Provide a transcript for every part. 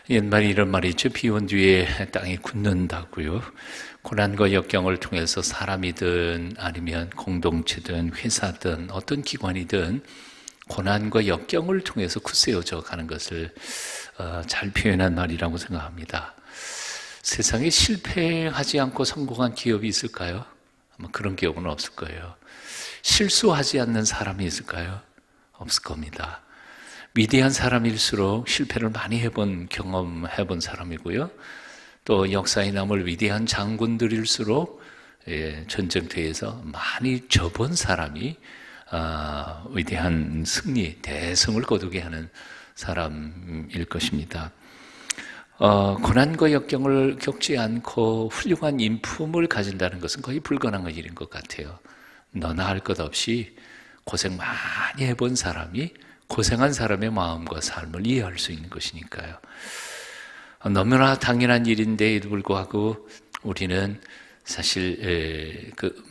옛말에 이런 말이 있죠. 비 온 뒤에 땅이 굳는다고요. 고난과 역경을 통해서 사람이든 아니면 공동체든 회사든 어떤 기관이든 고난과 역경을 통해서 굳세어져 가는 것을 잘 표현한 말이라고 생각합니다. 세상에 실패하지 않고 성공한 기업이 있을까요? 아마 그런 기업은 없을 거예요. 실수하지 않는 사람이 있을까요? 없을 겁니다. 위대한 사람일수록 실패를 많이 경험해본 사람이고요. 또 역사에 남을 위대한 장군들일수록 전쟁터에서 많이 져본 사람이 위대한 승리, 대성을 거두게 하는 사람일 것입니다. 고난과 역경을 겪지 않고 훌륭한 인품을 가진다는 것은 거의 불가능한 일인 것 같아요. 너나 할 것 없이 고생 많이 해본 사람이 고생한 사람의 마음과 삶을 이해할 수 있는 것이니까요. 너무나 당연한 일인데도 불구하고 우리는 사실 그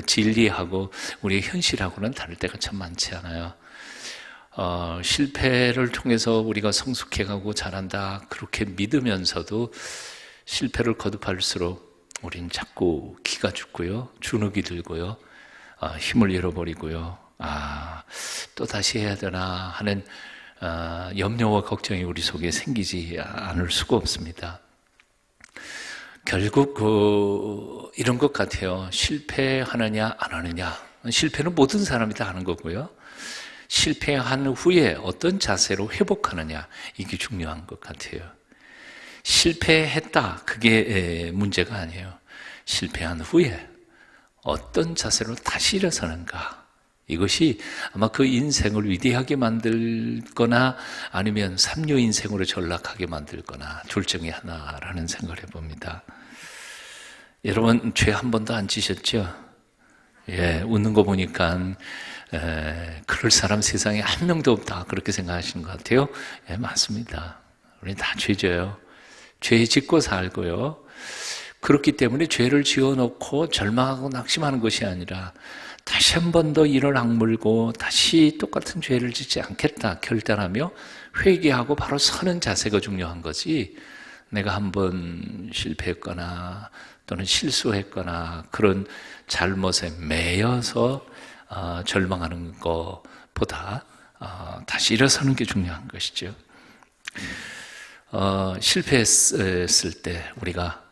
진리하고 우리의 현실하고는 다를 때가 참 많지 않아요. 실패를 통해서 우리가 성숙해가고 잘한다 그렇게 믿으면서도 실패를 거듭할수록 우린 자꾸 기가 죽고요, 주눅이 들고요, 힘을 잃어버리고요, 또 다시 해야 되나 하는 염려와 걱정이 우리 속에 생기지 않을 수가 없습니다. 결국 이런 것 같아요. 실패하느냐 안 하느냐, 실패는 모든 사람이 다 하는 거고요, 실패한 후에 어떤 자세로 회복하느냐, 이게 중요한 것 같아요. 실패했다, 그게 문제가 아니에요. 실패한 후에 어떤 자세로 다시 일어서는가, 이것이 아마 그 인생을 위대하게 만들거나 아니면 삼류 인생으로 전락하게 만들거나 둘 중에 하나라는 생각을 해봅니다. 여러분, 죄 한 번도 안 지셨죠? 웃는 거 보니까 그럴 사람 세상에 한 명도 없다 그렇게 생각하시는 것 같아요. 맞습니다. 우리 다 죄져요. 죄 짓고 살고요. 그렇기 때문에 죄를 지어놓고 절망하고 낙심하는 것이 아니라 다시 한 번 더 이를 악물고 다시 똑같은 죄를 짓지 않겠다 결단하며 회개하고 바로 서는 자세가 중요한 거지, 내가 한 번 실패했거나 또는 실수했거나 그런 잘못에 매여서 절망하는 것보다 다시 일어서는 게 중요한 것이죠. 실패했을 때 우리가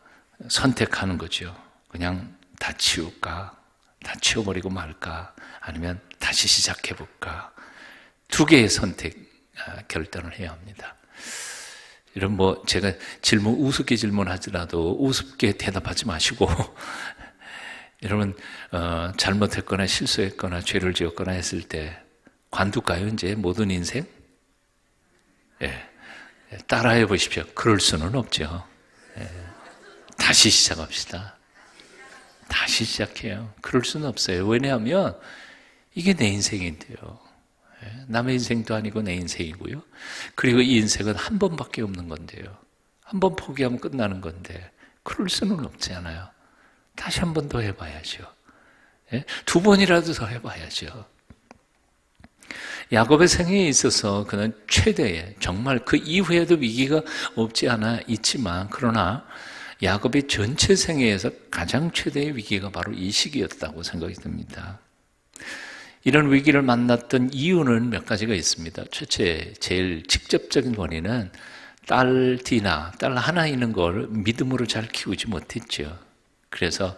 선택하는 거죠. 그냥 다 치울까, 다 치워버리고 말까, 아니면 다시 시작해볼까. 두 개의 결단을 해야 합니다. 이런 제가 우습게 질문하더라도 우습게 대답하지 마시고, 여러분, 잘못했거나 실수했거나 죄를 지었거나 했을 때 관둘까요, 이제 모든 인생? 따라해 보십시오. 그럴 수는 없죠. 다시 시작합시다. 다시 시작해요. 그럴 수는 없어요. 왜냐하면 이게 내 인생인데요. 남의 인생도 아니고 내 인생이고요. 그리고 이 인생은 한 번밖에 없는 건데요. 한 번 포기하면 끝나는 건데 그럴 수는 없잖아요. 다시 한 번 더 해봐야죠. 두 번이라도 더 해봐야죠. 야곱의 생애에 있어서 그는 최대의, 정말 그 이후에도 위기가 없지 않아 있지만, 그러나 야곱의 전체 생애에서 가장 최대의 위기가 바로 이 시기였다고 생각이 듭니다. 이런 위기를 만났던 이유는 몇 가지가 있습니다. 첫째, 제일 직접적인 원인은 딸 디나, 딸 하나 있는 걸 믿음으로 잘 키우지 못했죠. 그래서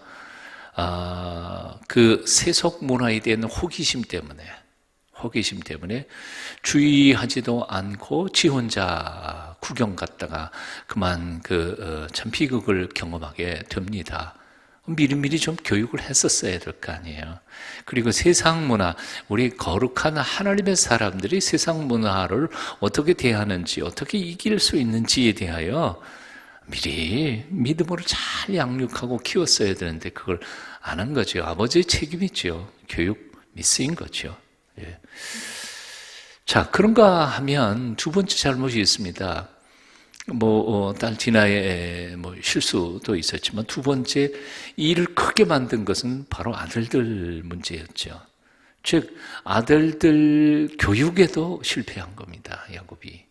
그 세속 문화에 대한 호기심 때문에 주의하지도 않고 지 혼자 구경 갔다가 그만 참 비극을 경험하게 됩니다. 미리미리 좀 교육을 했었어야 될 거 아니에요. 그리고 세상 문화, 우리 거룩한 하나님의 사람들이 세상 문화를 어떻게 대하는지, 어떻게 이길 수 있는지에 대하여 미리 믿음으로 잘 양육하고 키웠어야 되는데 그걸 안 한 거죠. 아버지의 책임이죠. 교육 미스인 거죠. 자, 그런가 하면 두 번째 잘못이 있습니다. 딸 디나의 실수도 있었지만 두 번째 일을 크게 만든 것은 바로 아들들 문제였죠. 즉, 아들들 교육에도 실패한 겁니다, 야곱이.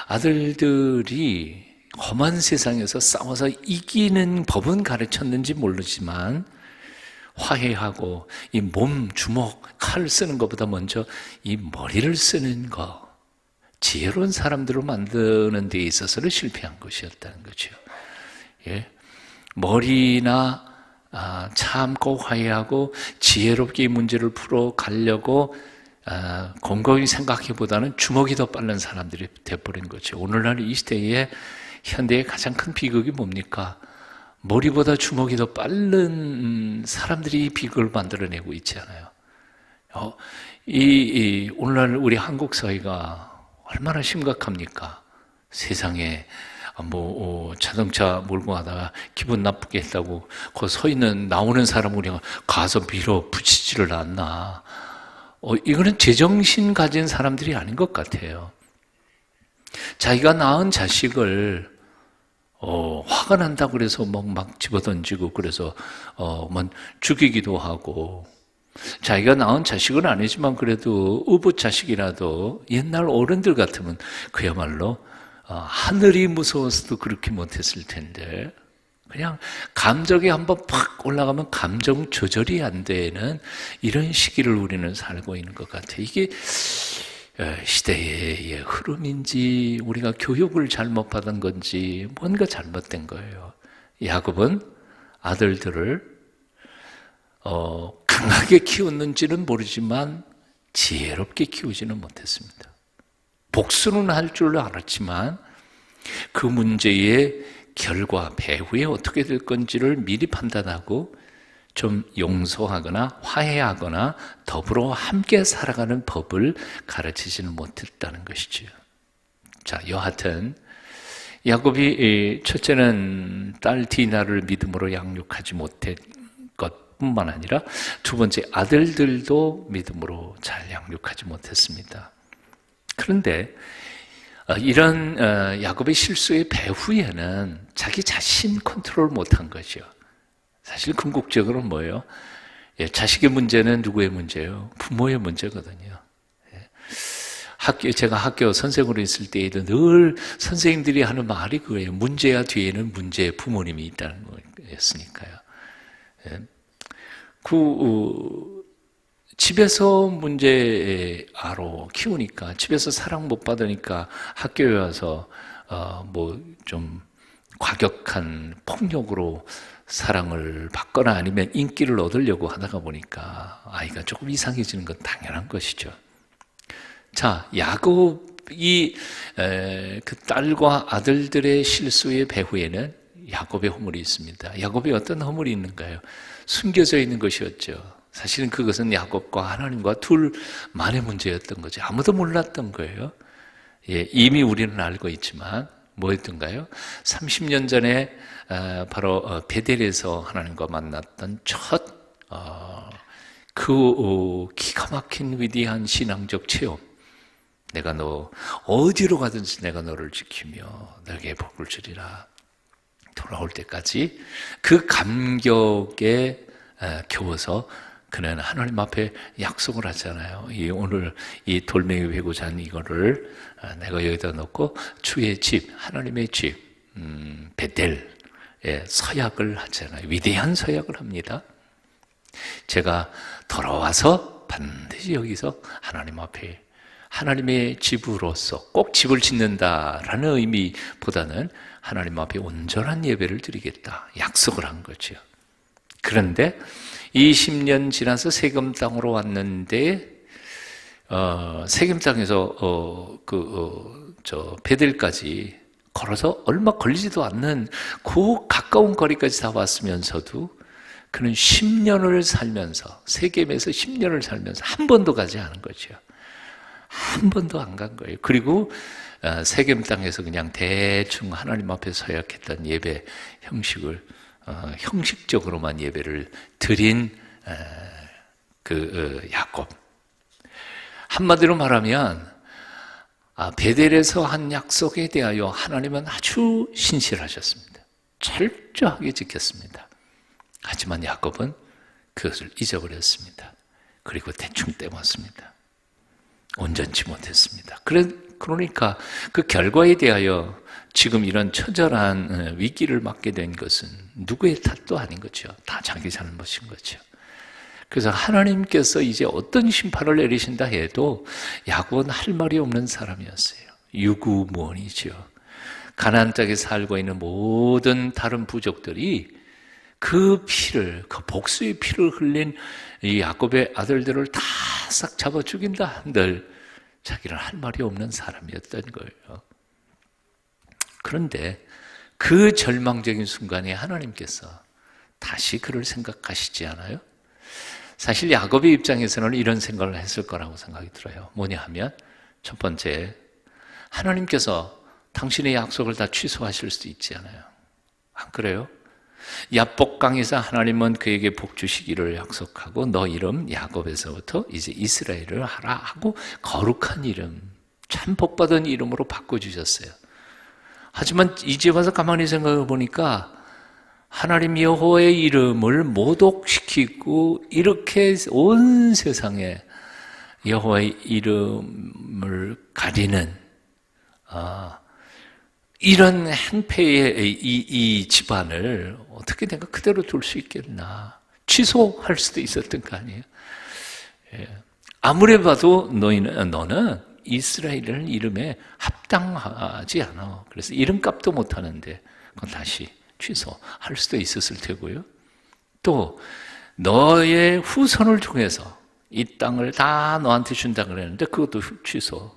아들들이 험한 세상에서 싸워서 이기는 법은 가르쳤는지 모르지만 화해하고 이 몸, 주먹, 칼 쓰는 것보다 먼저 이 머리를 쓰는 것, 지혜로운 사람들을 만드는 데 있어서는 실패한 것이었다는 거죠. 예? 머리나 참고 화해하고 지혜롭게 이 문제를 풀어가려고 곰곰이 생각해보다는 주먹이 더 빠른 사람들이 돼버린 거죠. 오늘날 이 시대에 현대의 가장 큰 비극이 뭡니까? 머리보다 주먹이 더 빠른 사람들이 이 비극을 만들어내고 있지 않아요. 오늘날 우리 한국 사회가 얼마나 심각합니까? 세상에 자동차 몰고 가다가 기분 나쁘게 했다고 그 서 있는 나오는 사람 우리가 가서 밀어붙이지를 않나? 이거는 제정신 가진 사람들이 아닌 것 같아요. 자기가 낳은 자식을 화가 난다고 그래서 막 집어던지고 그래서 죽이기도 하고, 자기가 낳은 자식은 아니지만 그래도 의붓 자식이라도 옛날 어른들 같으면 그야말로 하늘이 무서워서도 그렇게 못했을 텐데 그냥 감정이 한번 팍 올라가면 감정 조절이 안 되는 이런 시기를 우리는 살고 있는 것 같아요. 이게 시대의 흐름인지 우리가 교육을 잘못 받은 건지 뭔가 잘못된 거예요. 야곱은 아들들을 강하게 키웠는지는 모르지만 지혜롭게 키우지는 못했습니다. 복수는 할 줄 알았지만 그 문제의 결과, 배후에 어떻게 될 건지를 미리 판단하고 좀 용서하거나 화해하거나 더불어 함께 살아가는 법을 가르치지는 못했다는 것이죠. 자, 여하튼 야곱이 첫째는 딸 디나를 믿음으로 양육하지 못한 것뿐만 아니라 두 번째 아들들도 믿음으로 잘 양육하지 못했습니다. 그런데 이런 야곱의 실수의 배후에는 자기 자신 컨트롤 못한 거죠. 사실 궁극적으로는 뭐예요? 자식의 문제는 누구의 문제예요? 부모의 문제거든요. 제가 학교 선생으로 있을 때에도 늘 선생님들이 하는 말이 그거예요. 문제야 뒤에는 문제의 부모님이 있다는 거였으니까요. 집에서 문제로 키우니까, 집에서 사랑 못 받으니까 학교에 와서 좀 과격한 폭력으로 사랑을 받거나 아니면 인기를 얻으려고 하다가 보니까 아이가 조금 이상해지는 건 당연한 것이죠. 자, 야곱이 그 딸과 아들들의 실수의 배후에는 야곱의 허물이 있습니다. 야곱이 어떤 허물이 있는가요? 숨겨져 있는 것이었죠. 사실은 그것은 야곱과 하나님과 둘만의 문제였던 거죠. 아무도 몰랐던 거예요. 이미 우리는 알고 있지만 뭐였던가요? 30년 전에 바로 베델에서 하나님과 만났던 그 기가 막힌 위대한 신앙적 체험. 내가 너 어디로 가든지 내가 너를 지키며 너에게 복을 주리라. 돌아올 때까지 그 감격에 겨워서 그는 하나님 앞에 약속을 하잖아요. 오늘 이 돌멩이 베고 잔 이거를 내가 여기다 놓고 주의 집, 하나님의 집, 베델에 서약을 하잖아요. 위대한 서약을 합니다. 제가 돌아와서 반드시 여기서 하나님 앞에 하나님의 집으로서 꼭 집을 짓는다라는 의미보다는 하나님 앞에 온전한 예배를 드리겠다 약속을 한 거죠. 그런데 20년 지나서 세겜 땅으로 왔는데 세겜 땅에서 베델까지 걸어서 얼마 걸리지도 않는 그 가까운 거리까지 다 왔으면서도 그는 10년을 살면서 세겜에서 10년을 살면서 한 번도 가지 않은 거죠. 한 번도 안 간 거예요. 그리고 세겜 땅에서 그냥 대충 하나님 앞에 서약했던 예배 형식을 형식적으로만 예배를 드린 야곱. 한마디로 말하면 베델에서 한 약속에 대하여 하나님은 아주 신실하셨습니다. 철저하게 지켰습니다. 하지만 야곱은 그것을 잊어버렸습니다. 그리고 대충 떼었습니다. 온전치 못했습니다. 그러니까 그 결과에 대하여 지금 이런 처절한 위기를 맞게 된 것은 누구의 탓도 아닌 거죠. 다 자기 잘못인 거죠. 그래서 하나님께서 이제 어떤 심판을 내리신다 해도 야곱은 할 말이 없는 사람이었어요. 유구무원이죠. 가나안 땅에 살고 있는 모든 다른 부족들이 그 피를, 그 복수의 피를 흘린 이 야곱의 아들들을 다 싹 잡아 죽인다 한들 자기는 할 말이 없는 사람이었던 거예요. 그런데 그 절망적인 순간에 하나님께서 다시 그를 생각하시지 않아요? 사실 야곱의 입장에서는 이런 생각을 했을 거라고 생각이 들어요. 뭐냐 하면 첫 번째, 하나님께서 당신의 약속을 다 취소하실 수도 있지 않아요. 안 그래요? 야복강에서 하나님은 그에게 복 주시기를 약속하고 너 이름 야곱에서부터 이제 이스라엘을 하라 하고 거룩한 이름, 참 복받은 이름으로 바꿔주셨어요. 하지만 이제 와서 가만히 생각해 보니까 하나님 여호와의 이름을 모독시키고 이렇게 온 세상에 여호와의 이름을 가리는 이런 행패의 이 집안을 어떻게 내가 그대로 둘 수 있겠나. 취소할 수도 있었던 거 아니에요. 아무리 봐도 너는 이스라엘이라는 이름에 합당하지 않아. 그래서 이름값도 못하는데 그건 다시 취소할 수도 있었을 테고요. 또 너의 후손을 통해서 이 땅을 다 너한테 준다 그랬는데 그것도 취소.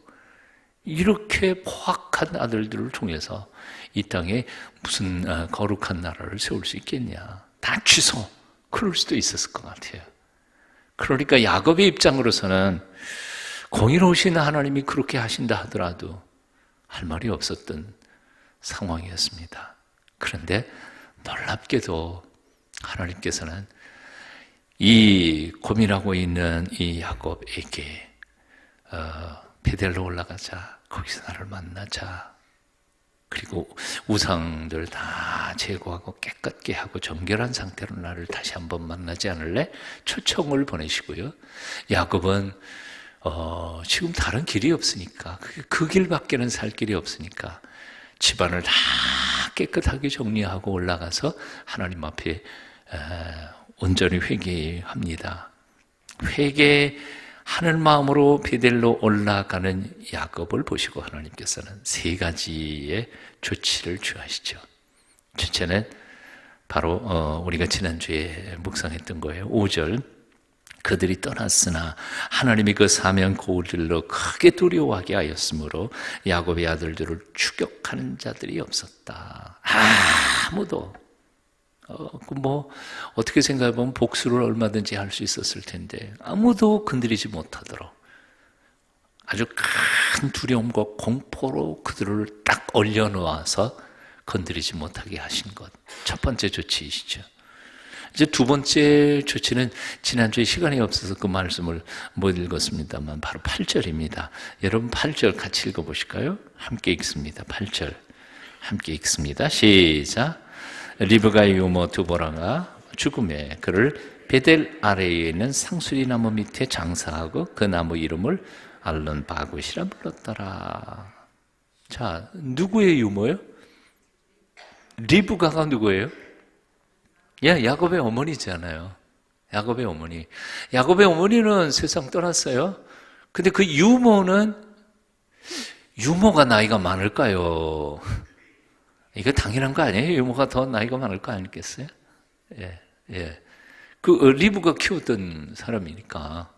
이렇게 포악한 아들들을 통해서 이 땅에 무슨 거룩한 나라를 세울 수 있겠냐. 다 취소. 그럴 수도 있었을 것 같아요. 그러니까 야곱의 입장으로서는 공의로우신 하나님이 그렇게 하신다 하더라도 할 말이 없었던 상황이었습니다. 그런데 놀랍게도 하나님께서는 이 고민하고 있는 이 야곱에게 베델로 올라가자. 거기서 나를 만나자. 그리고 우상들 다 제거하고 깨끗게 하고 정결한 상태로 나를 다시 한번 만나지 않을래? 초청을 보내시고요. 야곱은 지금 다른 길이 없으니까 그 길밖에는 살 길이 없으니까 집안을 다 깨끗하게 정리하고 올라가서 하나님 앞에 온전히 회개합니다. 회개하는 마음으로 베델로 올라가는 야곱을 보시고 하나님께서는 세 가지의 조치를 취하시죠. 첫째는 바로 우리가 지난주에 묵상했던 거예요. 5절 그들이 떠났으나 하나님이 그 사면 고울들로 크게 두려워하게 하였으므로 야곱의 아들들을 추격하는 자들이 없었다. 아무도 어떻게 생각해보면 복수를 얼마든지 할 수 있었을 텐데 아무도 건드리지 못하도록 아주 큰 두려움과 공포로 그들을 딱 올려놓아서 건드리지 못하게 하신 것. 첫 번째 조치이시죠. 이제 두 번째 조치는 지난주에 시간이 없어서 그 말씀을 못 읽었습니다만 바로 8절입니다. 여러분 8절 같이 읽어보실까요? 함께 읽습니다. 8절 함께 읽습니다. 시작. 리브가의 유모 두보라가 죽음에 그를 베델 아래에 있는 상수리 나무 밑에 장사하고 그 나무 이름을 알론 바굿이라 불렀더라. 자, 누구의 유모요? 리브가가 누구예요? 야곱의 어머니잖아요. 야곱의 어머니. 야곱의 어머니는 세상 떠났어요. 근데 그 유모가 나이가 많을까요? 이거 당연한 거 아니에요? 유모가 더 나이가 많을 거 아니겠어요? 예. 그 리브가 키웠던 사람이니까.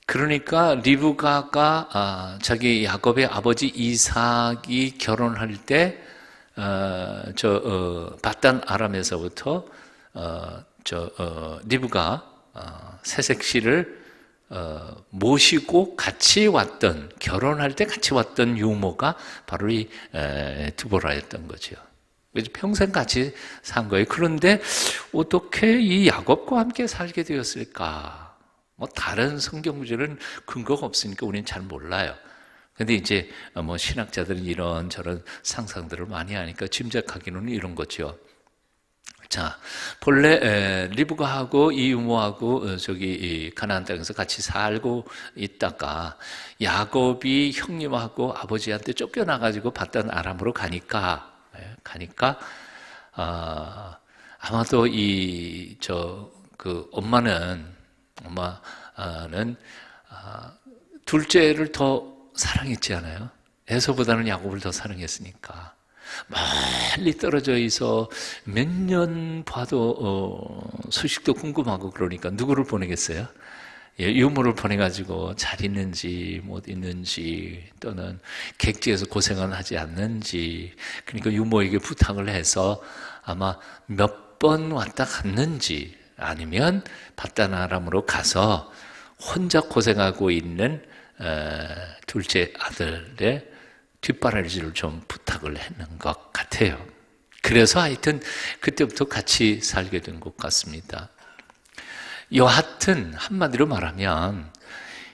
그러니까 리브가가 자기 야곱의 아버지 이삭이 결혼할 때 바단 아람에서부터 리브가 새색 씨를 모시고 같이 왔던, 결혼할 때 같이 왔던 유모가 바로 이 두보라였던 거죠. 그래서 평생 같이 산 거예요. 그런데 어떻게 이 야곱과 함께 살게 되었을까? 다른 성경 구절은 근거가 없으니까 우리는 잘 몰라요. 근데 이제 신학자들은 이런 저런 상상들을 많이 하니까 짐작하기는 이런 거죠. 자, 본래 리브가하고 이 유모하고 저기 가나안 땅에서 같이 살고 있다가 야곱이 형님하고 아버지한테 쫓겨나가지고 받던 아람으로 가니까 아마도 엄마는 둘째를 더 사랑했지 않아요? 에서보다는 야곱을 더 사랑했으니까 멀리 떨어져 있어 몇 년 봐도 소식도 궁금하고 그러니까 누구를 보내겠어요? 유모를 보내가지고 잘 있는지 못 있는지 또는 객지에서 고생은 하지 않는지, 그러니까 유모에게 부탁을 해서 아마 몇 번 왔다 갔는지 아니면 바단 아람으로 가서 혼자 고생하고 있는 둘째 아들의 뒷바라지를 좀 부탁을 했는 것 같아요. 그래서 하여튼 그때부터 같이 살게 된 것 같습니다. 여하튼 한마디로 말하면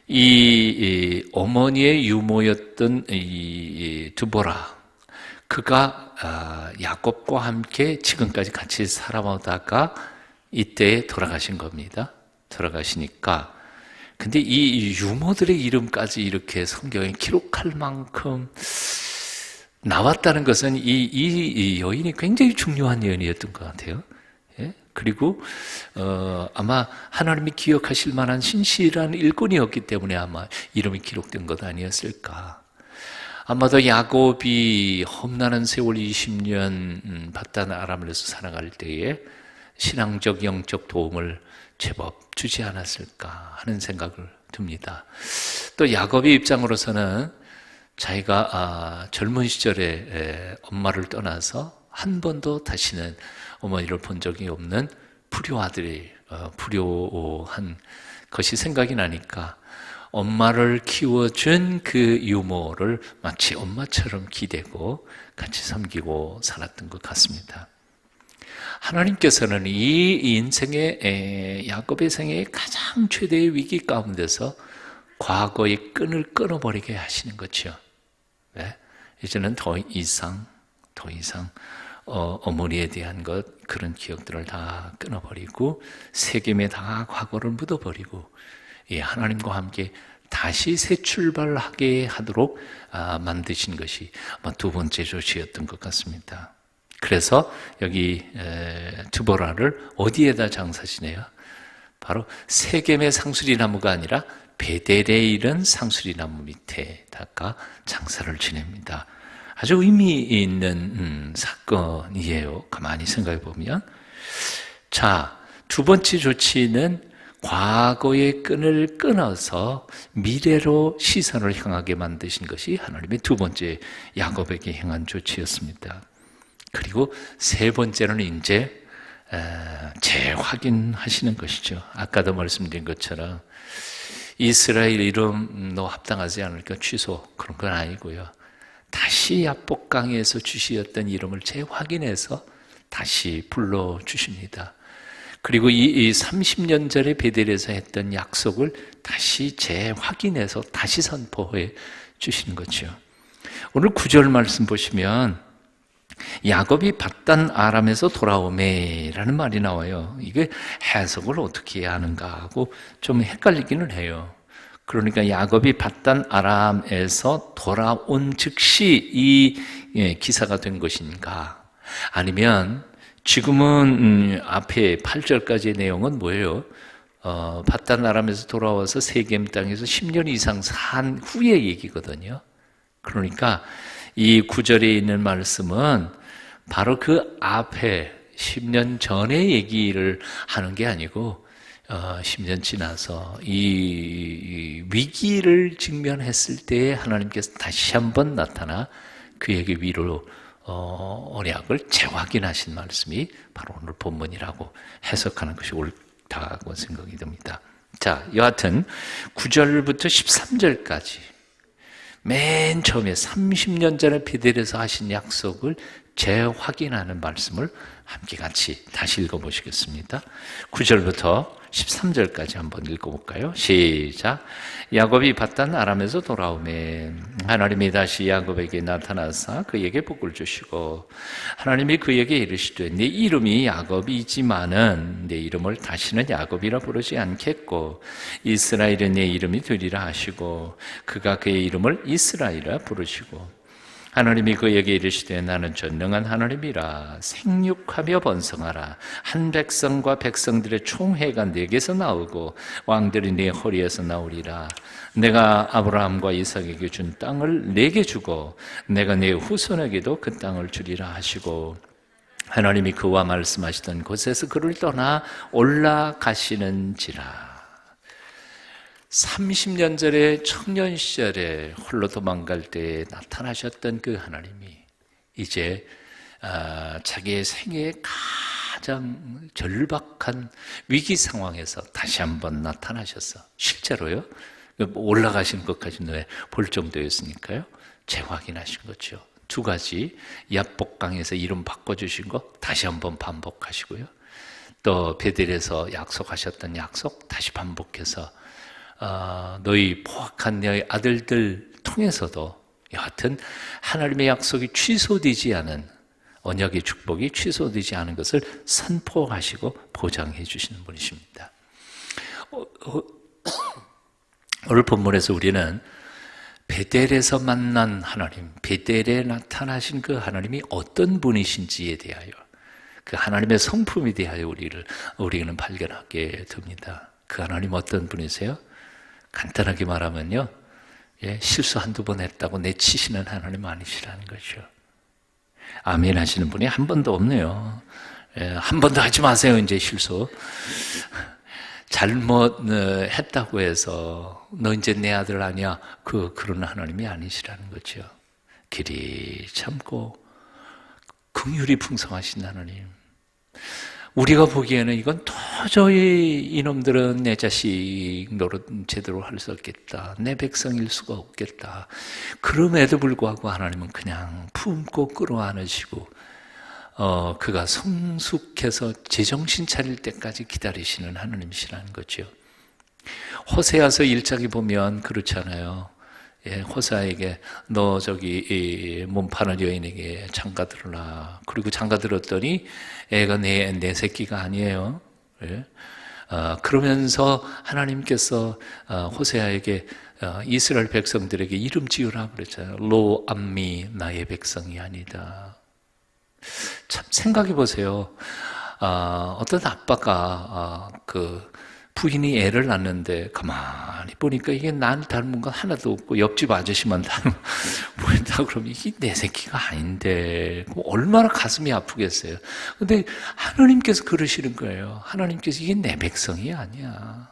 이 어머니의 유모였던 이 드보라, 그가 야곱과 함께 지금까지 같이 살아오다가 이때 돌아가신 겁니다. 돌아가시니까 근데 이 유모들의 이름까지 이렇게 성경에 기록할 만큼 나왔다는 것은 이 여인이 굉장히 중요한 여인이었던 것 같아요. 예? 그리고 아마 하나님이 기억하실 만한 신실한 일꾼이었기 때문에 아마 이름이 기록된 것 아니었을까. 아마도 야곱이 험난한 세월 20년 바단 아람에서 살아갈 때에 신앙적 영적 도움을 제법 주지 않았을까 하는 생각을 듭니다. 또 야곱의 입장으로서는 자기가 젊은 시절에 엄마를 떠나서 한 번도 다시는 어머니를 본 적이 없는 불효아들이 불효한 것이 생각이 나니까 엄마를 키워준 그 유모를 마치 엄마처럼 기대고 같이 섬기고 살았던 것 같습니다. 하나님께서는 이 인생의 야곱의 생애의 가장 최대의 위기 가운데서 과거의 끈을 끊어버리게 하시는 거죠. 네? 이제는 더 이상 어머니에 대한 그런 기억들을 다 끊어버리고 세겜에 다 과거를 묻어버리고 하나님과 함께 다시 새 출발하게 하도록 만드신 것이 두 번째 조치였던 것 같습니다. 그래서 여기 드보라를 어디에다 장사지내요? 바로 세겜의 상수리나무가 아니라 베델에 이른 상수리나무 밑에다가 장사를 지냅니다. 아주 의미 있는 사건이에요. 가만히 생각해 보면. 자, 두 번째 조치는 과거의 끈을 끊어서 미래로 시선을 향하게 만드신 것이 하나님의 두 번째 야곱에게 행한 조치였습니다. 그리고 세 번째는 이제 재확인하시는 것이죠. 아까도 말씀드린 것처럼 이스라엘 이름 너 합당하지 않으니까 취소, 그런 건 아니고요. 다시 야복강에서 주시었던 이름을 재확인해서 다시 불러주십니다. 그리고 이 30년 전에 베델에서 했던 약속을 다시 재확인해서 다시 선포해 주시는 거죠. 오늘 9절 말씀 보시면 야곱이 바단 아람에서 돌아오매라는 말이 나와요. 이게 해석을 어떻게 해야 하는가 하고 좀 헷갈리기는 해요. 그러니까 야곱이 바단 아람에서 돌아온 즉시 이 기사가 된 것인가, 아니면 지금은 앞에 8절까지의 내용은 뭐예요? 바단 아람에서 돌아와서 세겜 땅에서 10년 이상 산 후의 얘기거든요. 그러니까 이 9절에 있는 말씀은 바로 그 앞에 10년 전의 얘기를 하는 게 아니고 10년 지나서 이 위기를 직면했을 때 하나님께서 다시 한번 나타나 그에게 위로 언약을 재확인하신 말씀이 바로 오늘 본문이라고 해석하는 것이 옳다고 생각이 듭니다. 자, 여하튼 9절부터 13절까지 맨 처음에 30년 전에 베델에서 하신 약속을 재확인하는 말씀을 함께 같이 다시 읽어보시겠습니다. 9절부터 13절까지 한번 읽어볼까요? 시작. 야곱이 밧단 아람에서 돌아오매 하나님이 다시 야곱에게 나타나사 그에게 복을 주시고 하나님이 그에게 이르시되 네 이름이 야곱이지만은 네 이름을 다시는 야곱이라 부르지 않겠고 이스라엘은 네 이름이 되리라 하시고 그가 그의 이름을 이스라엘이라 부르시고 하나님이 그에게 이르시되 나는 전능한 하나님이라 생육하며 번성하라 한 백성과 백성들의 총회가 네게서 나오고 왕들이 네 허리에서 나오리라 내가 아브라함과 이삭에게 준 땅을 네게 주고 내가 네 후손에게도 그 땅을 주리라 하시고 하나님이 그와 말씀하시던 곳에서 그를 떠나 올라가시는지라 30년 전에 청년 시절에 홀로 도망갈 때 나타나셨던 그 하나님이 이제 자기의 생애의 가장 절박한 위기 상황에서 다시 한번 나타나셔서 실제로요 올라가시는 것까지 눈에 볼 정도였으니까요 재확인하신 거죠. 두 가지 야복강에서 이름 바꿔주신 거 다시 한번 반복하시고요 또 베델에서 약속하셨던 약속 다시 반복해서 너희 포악한 너희 아들들 통해서도 여하튼 하나님의 약속이 취소되지 않은 언약의 축복이 취소되지 않은 것을 선포하시고 보장해 주시는 분이십니다. 오늘 본문에서 우리는 베델에서 만난 하나님, 베델에 나타나신 그 하나님이 어떤 분이신지에 대하여 그 하나님의 성품에 대하여 우리는 발견하게 됩니다. 그 하나님 어떤 분이세요? 간단하게 말하면요 실수 한두 번 했다고 내치시는 하나님 아니시라는 거죠. 아멘 하시는 분이 한 번도 없네요. 한 번도 하지 마세요 이제 실수. 잘못했다고 해서 너 이제 내 아들 아니야 그런 하나님이 아니시라는 거죠. 길이 참고 긍휼이 풍성하신 하나님. 우리가 보기에는 이건 도저히 이놈들은 내 자식 노릇 제대로 할 수 없겠다. 내 백성일 수가 없겠다. 그럼에도 불구하고 하나님은 그냥 품고 끌어안으시고 그가 성숙해서 제정신 차릴 때까지 기다리시는 하나님이시라는 거죠. 호세아서 1장에 보면 그렇잖아요. 호세아에게 너 저기 몸 파는 여인에게 장가 들으라. 그리고 장가 들었더니 애가 내 새끼가 아니에요. 그러면서 하나님께서 호세아에게 이스라엘 백성들에게 이름 지으라 그랬잖아요. 로 암미 나의 백성이 아니다. 참 생각해 보세요. 어떤 아빠가 그 부인이 애를 낳는데 가만히 보니까 이게 난 닮은 건 하나도 없고 옆집 아저씨만 보인다 그러면 이게 내 새끼가 아닌데 얼마나 가슴이 아프겠어요. 근데 하나님께서 그러시는 거예요. 하나님께서 이게 내 백성이 아니야.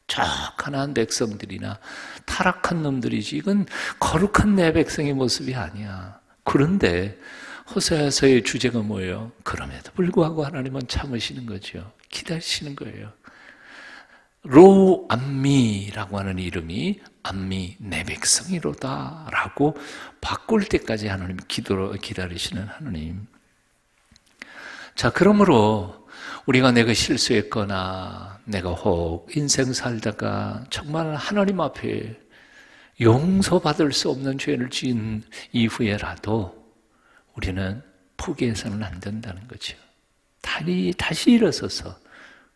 척하나한 백성들이나 타락한 놈들이지 이건 거룩한 내 백성의 모습이 아니야. 그런데 호세아서의 주제가 뭐예요? 그럼에도 불구하고 하나님은 참으시는 거죠. 기다리시는 거예요. 로 암미라고 하는 이름이 암미 내 백성이로다 라고 바꿀 때까지 하나님 기다리시는 하나님. 자, 그러므로 우리가 내가 실수했거나 내가 혹 인생 살다가 정말 하나님 앞에 용서받을 수 없는 죄를 지은 이후에라도 우리는 포기해서는 안 된다는 거죠. 다시 일어서서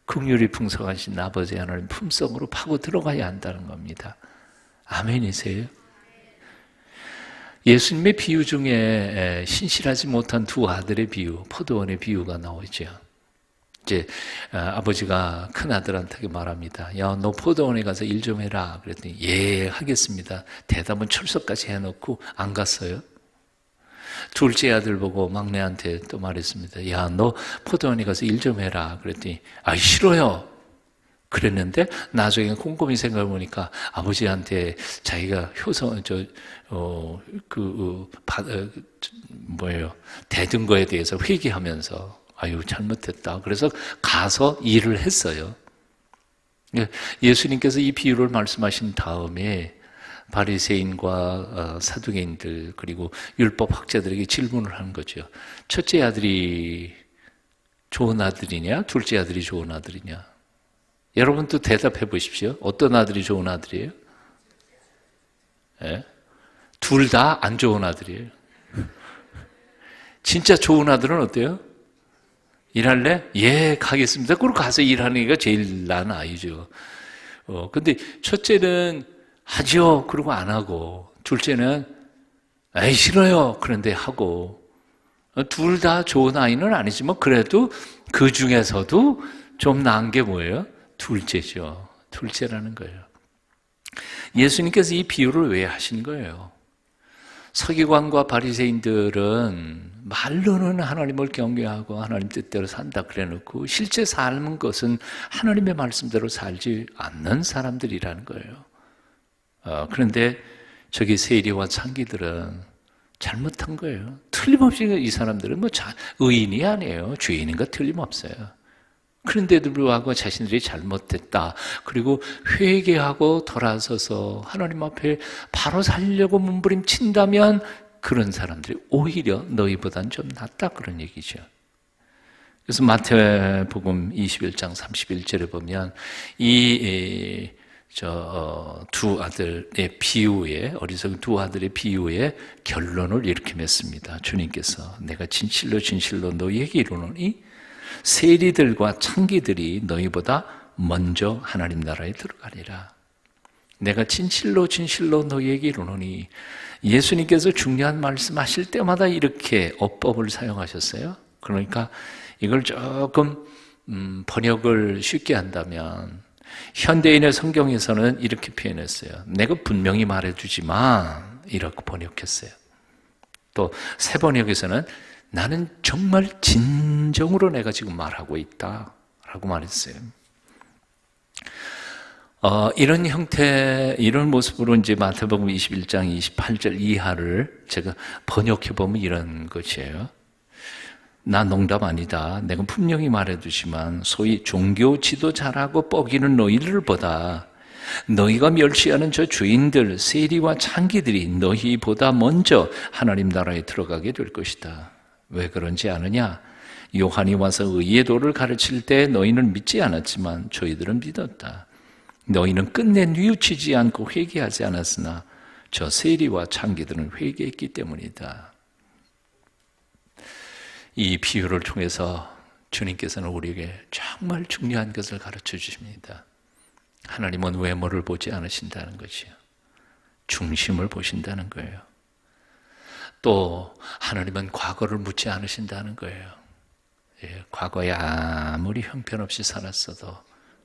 긍휼이 풍성하신 아버지 하나님 품성으로 파고 들어가야 한다는 겁니다. 아멘이세요? 예수님의 비유 중에 신실하지 못한 두 아들의 비유, 포도원의 비유가 나오죠. 이제 아버지가 큰 아들한테 말합니다. 야, 너 포도원에 가서 일 좀 해라. 그랬더니 예, 하겠습니다. 대답은 철석까지 해놓고 안 갔어요. 둘째 아들 보고 막내한테 또 말했습니다. 야, 너 포도원에 가서 일 좀 해라. 그랬더니 싫어요. 그랬는데 나중에 곰곰이 생각해보니까 아버지한테 자기가 대든 거에 대해서 회개하면서 잘못했다. 그래서 가서 일을 했어요. 예수님께서 이 비유를 말씀하신 다음에 바리새인과 사두개인들 그리고 율법 학자들에게 질문을 하는 거죠. 첫째 아들이 좋은 아들이냐? 둘째 아들이 좋은 아들이냐? 여러분도 대답해 보십시오. 어떤 아들이 좋은 아들이에요? 예? 둘 다 안 좋은 아들이에요. 진짜 좋은 아들은 어때요? 일할래? 예, 가겠습니다. 그리고 가서 일하는 게 제일 나은 아이죠. 근데 첫째는 하죠. 그러고 안 하고, 둘째는 에이, 싫어요. 그런데 하고. 둘 다 좋은 아이는 아니지만 그래도 그 중에서도 좀 나은 게 뭐예요? 둘째죠. 둘째라는 거예요. 예수님께서 이 비유를 왜 하신 거예요? 서기관과 바리새인들은 말로는 하나님을 경외하고 하나님 뜻대로 산다 그래놓고 실제 삶은 것은 하나님의 말씀대로 살지 않는 사람들이라는 거예요. 그런데 저기 세리와 창기들은 잘못한 거예요. 틀림없이 이 사람들은 의인이 아니에요. 죄인인가 틀림없어요. 그런데도 불구하고 자신들이 잘못했다. 그리고 회개하고 돌아서서 하나님 앞에 바로 살려고 몸부림친다면 그런 사람들이 오히려 너희보단 좀 낫다 그런 얘기죠. 그래서 마태복음 21장 31절에 보면 두 아들의 비유에 어리석은 두 아들의 비유의 결론을 이렇게 맺습니다. 주님께서 내가 진실로 진실로 너희에게 이르노니 세리들과 창기들이 너희보다 먼저 하나님 나라에 들어가리라. 내가 진실로 진실로 너희에게 이르노니 예수님께서 중요한 말씀하실 때마다 이렇게 어법을 사용하셨어요. 그러니까 이걸 조금 번역을 쉽게 한다면 현대인의 성경에서는 이렇게 표현했어요. 내가 분명히 말해주지만 이렇게 번역했어요. 또 새 번역에서는 나는 정말 진정으로 내가 지금 말하고 있다 라고 말했어요. 이런 형태, 이런 모습으로 이제 마태복음 21장 28절 이하를 제가 번역해보면 이런 것이에요. 나 농담 아니다. 내가 분명히 말해두지만 소위 종교 지도 잘하고 뻐기는 너희를 보다 너희가 멸시하는 저 주인들, 세리와 창기들이 너희보다 먼저 하나님 나라에 들어가게 될 것이다. 왜 그런지 아느냐? 요한이 와서 의의 도를 가르칠 때 너희는 믿지 않았지만 저희들은 믿었다. 너희는 끝내 뉘우치지 않고 회개하지 않았으나 저 세리와 창기들은 회개했기 때문이다. 이 비유를 통해서 주님께서는 우리에게 정말 중요한 것을 가르쳐 주십니다. 하나님은 외모를 보지 않으신다는 것이요. 중심을 보신다는 거예요. 또 하나님은 과거를 묻지 않으신다는 거예요. 과거에 아무리 형편없이 살았어도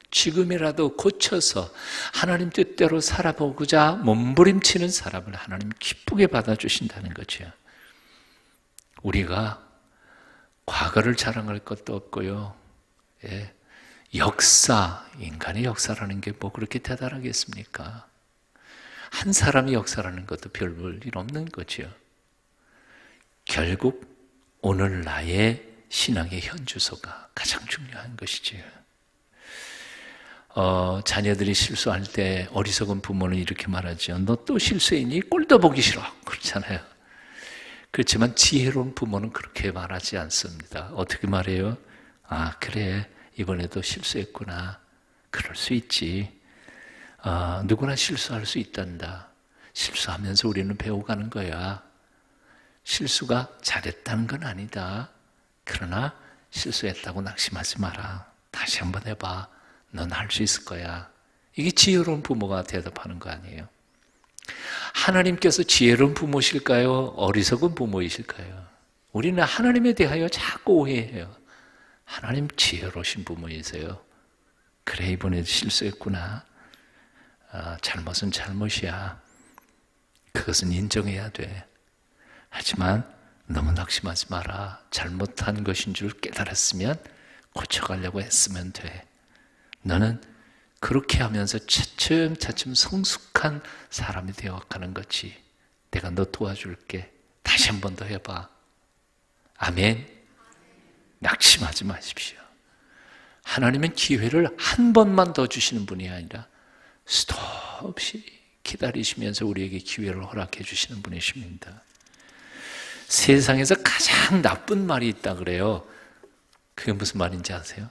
지금이라도 고쳐서 하나님 뜻대로 살아보고자 몸부림치는 사람을 하나님 기쁘게 받아주신다는 거죠. 우리가 과거를 자랑할 것도 없고요. 인간의 역사라는 게 뭐 그렇게 대단하겠습니까? 한 사람이 역사라는 것도 별 볼 일 없는 거죠. 결국 오늘 나의 신앙의 현주소가 가장 중요한 것이지요. 자녀들이 실수할 때 어리석은 부모는 이렇게 말하죠. 너 또 실수했니? 꼴도 보기 싫어. 그렇잖아요. 그렇지만 지혜로운 부모는 그렇게 말하지 않습니다. 어떻게 말해요? 아, 그래. 이번에도 실수했구나. 그럴 수 있지. 누구나 실수할 수 있단다. 실수하면서 우리는 배워가는 거야. 실수가 잘했다는 건 아니다. 그러나 실수했다고 낙심하지 마라. 다시 한번 해봐. 넌 할 수 있을 거야. 이게 지혜로운 부모가 대답하는 거 아니에요? 하나님께서 지혜로운 부모실까요? 어리석은 부모이실까요? 우리는 하나님에 대하여 자꾸 오해해요. 하나님 지혜로우신 부모이세요. 그래, 이번에도 실수했구나. 잘못은 잘못이야. 그것은 인정해야 돼. 하지만 너무 낙심하지 마라. 잘못한 것인 줄 깨달았으면 고쳐가려고 했으면 돼. 너는 그렇게 하면서 차츰차츰 성숙한 사람이 되어가는 거지. 내가 너 도와줄게. 다시 한 번 더 해봐. 아멘. 낙심하지 마십시오. 하나님은 기회를 한 번만 더 주시는 분이 아니라 수도 없이 기다리시면서 우리에게 기회를 허락해 주시는 분이십니다. 세상에서 가장 나쁜 말이 있다 그래요. 그게 무슨 말인지 아세요?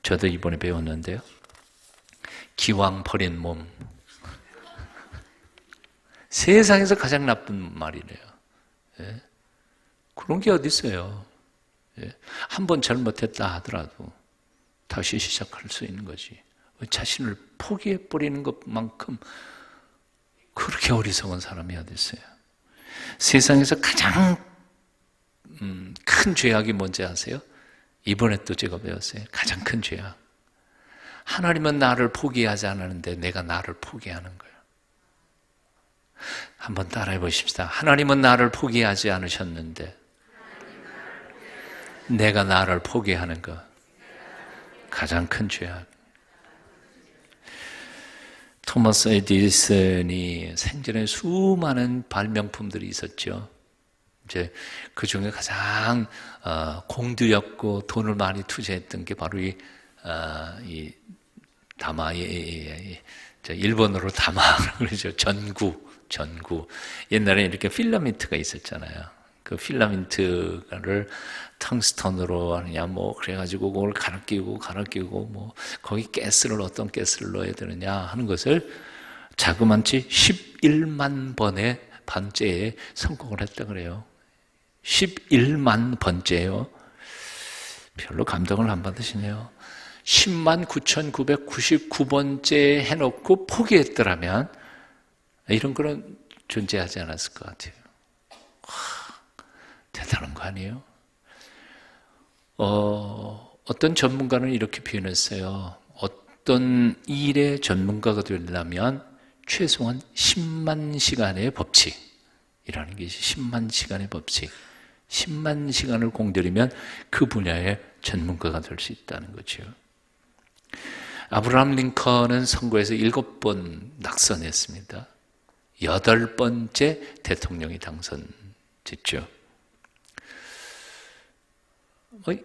저도 이번에 배웠는데요. 기왕 버린 몸. 세상에서 가장 나쁜 말이래요. 예? 그런 게 어디 있어요. 예? 한 번 잘못했다 하더라도 다시 시작할 수 있는 거지. 자신을 포기해버리는 것만큼 그렇게 어리석은 사람이 어디 있어요. 세상에서 가장 큰 죄악이 뭔지 아세요? 이번에 또 제가 배웠어요. 가장 큰 죄악. 하나님은 나를 포기하지 않았는데 내가 나를 포기하는 거예요. 한번 따라해 보십시다. 하나님은 나를 포기하지 않으셨는데 내가 나를 포기하는 것. 가장 큰 죄악. 토마스 에디슨이 생전에 수많은 발명품들이 있었죠. 이제 그 중에 가장 공들였고 돈을 많이 투자했던 게 바로 이 다마, 일본어로 다마라고 그러죠. 전구. 옛날에 이렇게 필라멘트가 있었잖아요. 그 필라멘트를 텅스턴으로 하느냐, 뭐, 그래가지고 그걸 갈아 끼우고, 뭐, 거기 어떤 가스를 넣어야 되느냐 하는 것을 자그만치 11만 번의 번째에 성공을 했다 그래요. 11만 번째요. 별로 감동을 안 받으시네요. 10만 9,999번째 해놓고 포기했더라면 이런 거는 존재하지 않았을 것 같아요. 와, 대단한 거 아니에요? 어떤 전문가는 이렇게 표현했어요. 어떤 일의 전문가가 되려면 최소한 10만 시간의 법칙이라는 것이 10만 시간의 법칙. 10만 시간을 공들이면 그 분야의 전문가가 될 수 있다는 거죠. 아브라함 링컨은 선거에서 7번 낙선했습니다. 8번째 대통령이 당선됐죠.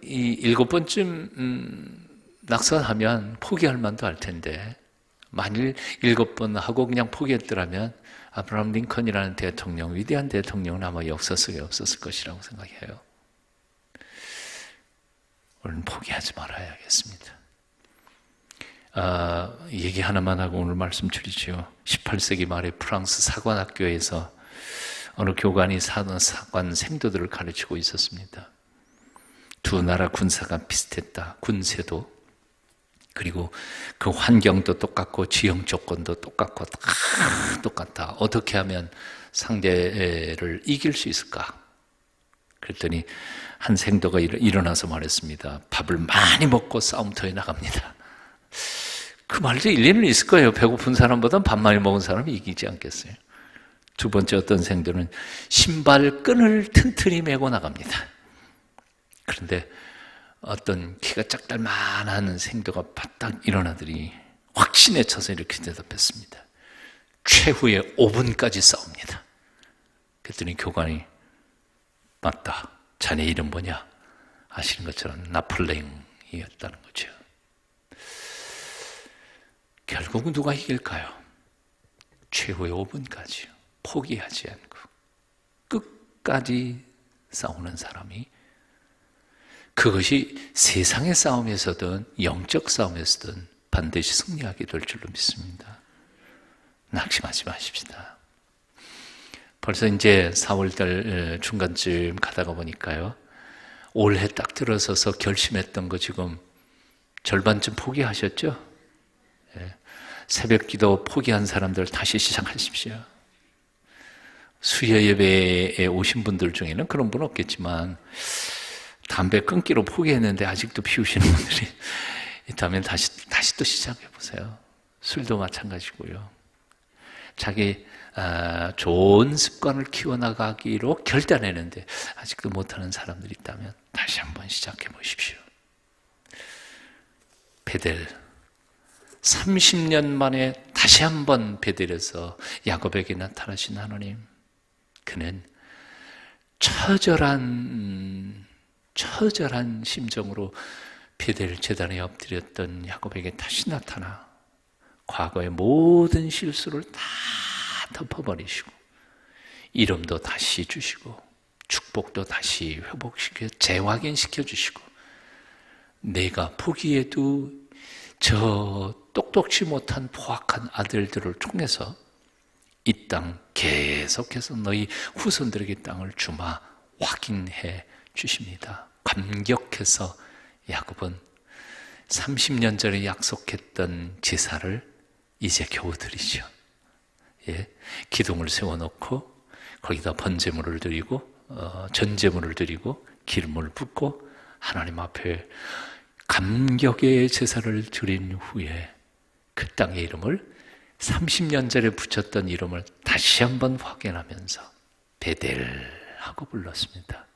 이 7번쯤 낙선하면 포기할 만도 할 텐데 만일 7번 하고 그냥 포기했더라면 아브라함 링컨이라는 대통령, 위대한 대통령은 아마 역사 속에 없었을 것이라고 생각해요. 오늘 포기하지 말아야겠습니다. 얘기 하나만 하고 오늘 말씀 드리죠. 18세기 말에 프랑스 사관학교에서 어느 교관이 사관 생도들을 가르치고 있었습니다. 두 나라 군사가 비슷했다. 군세도. 그리고 그 환경도 똑같고 지형 조건도 똑같고 다 똑같다. 어떻게 하면 상대를 이길 수 있을까? 그랬더니 한 생도가 일어나서 말했습니다. 밥을 많이 먹고 싸움터에 나갑니다. 그 말도 일리는 있을 거예요. 배고픈 사람보다 밥 많이 먹은 사람이 이기지 않겠어요? 두 번째 어떤 생도는 신발끈을 튼튼히 메고 나갑니다. 그런데 어떤 키가 짝달만한 생도가 바짝 일어나더니 확신에 차서 이렇게 대답했습니다. 최후의 5분까지 싸웁니다. 그랬더니 교관이 맞다. 자네 이름 뭐냐? 아시는 것처럼 나폴레옹이었다는 거죠. 결국 누가 이길까요? 최후의 5분까지요. 포기하지 않고 끝까지 싸우는 사람이, 그것이 세상의 싸움에서든 영적 싸움에서든 반드시 승리하게 될 줄로 믿습니다. 낙심하지 마십시다. 벌써 이제 4월달 중간쯤 가다가 보니까요, 올해 딱 들어서서 결심했던 거 지금 절반쯤 포기하셨죠? 새벽 기도 포기한 사람들 다시 시작하십시오. 수요 예배에 오신 분들 중에는 그런 분 없겠지만 담배 끊기로 포기했는데 아직도 피우시는 분들이 있다면 다시 또 시작해 보세요. 술도 마찬가지고요. 자기 좋은 습관을 키워나가기로 결단했는데 아직도 못하는 사람들이 있다면 다시 한번 시작해 보십시오. 베델 30년 만에 다시 한번 베델에서 야곱에게 나타나신 하나님, 그는 처절한 심정으로 베델 제단에 엎드렸던 야곱에게 다시 나타나 과거의 모든 실수를 다 덮어버리시고 이름도 다시 주시고 축복도 다시 회복시켜 재확인시켜 주시고 내가 포기해도 저 똑똑지 못한 포악한 아들들을 통해서 이 땅 계속해서 너희 후손들에게 땅을 주마 확인해 주십니다. 감격해서 야곱은 30년 전에 약속했던 제사를 이제 겨우 드리죠. 기둥을 세워놓고 거기다 번제물을 드리고 전제물을 드리고 기름을 붓고 하나님 앞에 감격의 제사를 드린 후에 그 땅의 이름을 30년 전에 붙였던 이름을 다시 한번 확인하면서 베델하고 불렀습니다.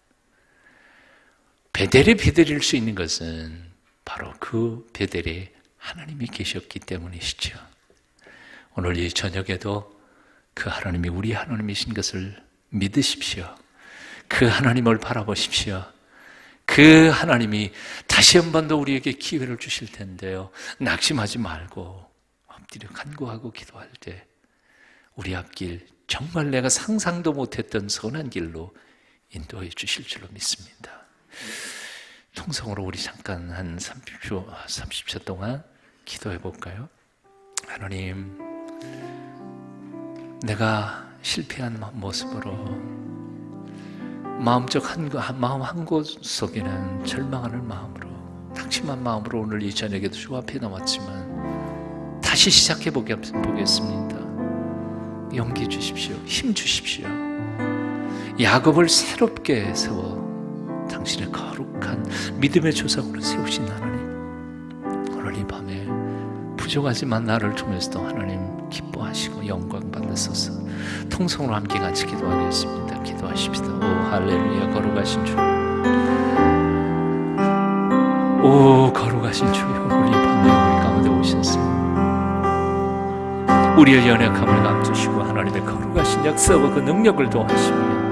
베델이 베델일 수 있는 것은 바로 그 베델에 하나님이 계셨기 때문이시죠. 오늘 이 저녁에도 그 하나님이 우리 하나님이신 것을 믿으십시오. 그 하나님을 바라보십시오. 그 하나님이 다시 한 번 더 우리에게 기회를 주실 텐데요, 낙심하지 말고 엎드려 간구하고 기도할 때 우리 앞길 정말 내가 상상도 못했던 선한 길로 인도해 주실 줄로 믿습니다. 통성으로 우리 잠깐 한 30초 동안 기도해 볼까요? 하나님, 내가 실패한 모습으로 마음적 마음 한 곳 속에는 절망하는 마음으로, 낙심한 마음으로 오늘 이 저녁에도 주 앞에 나왔지만 다시 시작해 보겠습니다. 용기 주십시오. 힘 주십시오. 야곱을 새롭게 세워 당신의 거룩한 믿음의 조상으로 세우신 하나님, 오늘 이 밤에 부족하지만 나를 통해서도 하나님 기뻐하시고 영광 받으소서. 통성으로 함께 같이 기도하겠습니다. 기도하십시다. 오 할렐루야. 거룩하신 주, 오 거룩하신 주여, 오늘 이 밤에 우리 가운데 오셔서 우리의 연약함을 감추시고 하나님의 거룩하신 역사와 그 능력을 도하시며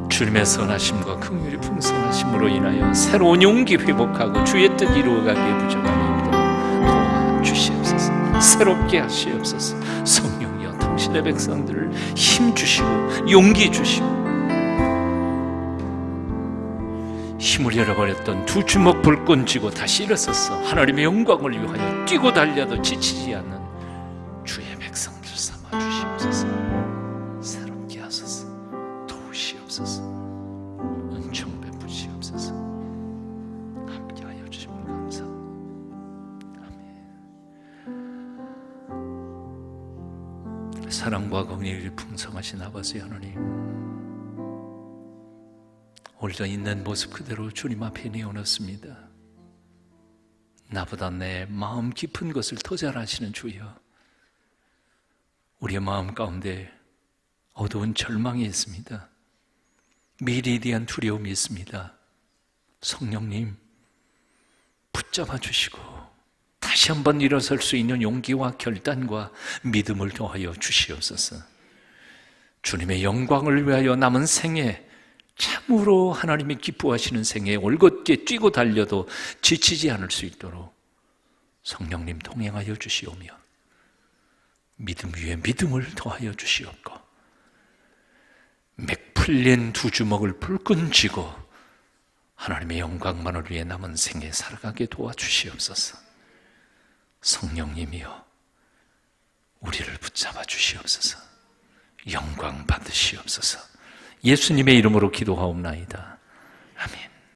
주님의 선하심과 긍휼이 풍성하심으로 인하여 새로운 용기 회복하고 주의 뜻 이루어가기에 부족함이 없도록 도와주시옵소서. 새롭게 하시옵소서. 성령이여, 당신의 백성들을 힘 주시고 용기 주시고 힘을 잃어버렸던 두 주먹 불끈 쥐고 다시 일어서서 하나님의 영광을 위하여 뛰고 달려도 지치지 않는 주의 백성들 삼아 주시옵소서. 새롭게 하소서. 도우시옵소서. 은총 베푸시옵소서. 함께하여 주심을 감사합니다. 아멘. 사랑과 긍휼이 풍성하신 아버지 하나님, 오늘도 있는 모습 그대로 주님 앞에 내어놓습니다. 나보다 내 마음 깊은 것을 더 잘 아시는 주여, 우리의 마음 가운데 어두운 절망이 있습니다. 미래에 대한 두려움이 있습니다. 성령님, 붙잡아 주시고 다시 한번 일어설 수 있는 용기와 결단과 믿음을 더하여 주시옵소서. 주님의 영광을 위하여 남은 생애, 참으로 하나님이 기뻐하시는 생애에 올곧게 뛰고 달려도 지치지 않을 수 있도록 성령님 동행하여 주시오며 믿음 위에 믿음을 더하여 주시옵고 맥 풀린 두 주먹을 불끈 쥐고 하나님의 영광만을 위해 남은 생애 살아가게 도와주시옵소서. 성령님이여, 우리를 붙잡아 주시옵소서. 영광 받으시옵소서. 예수님의 이름으로 기도하옵나이다. 아멘.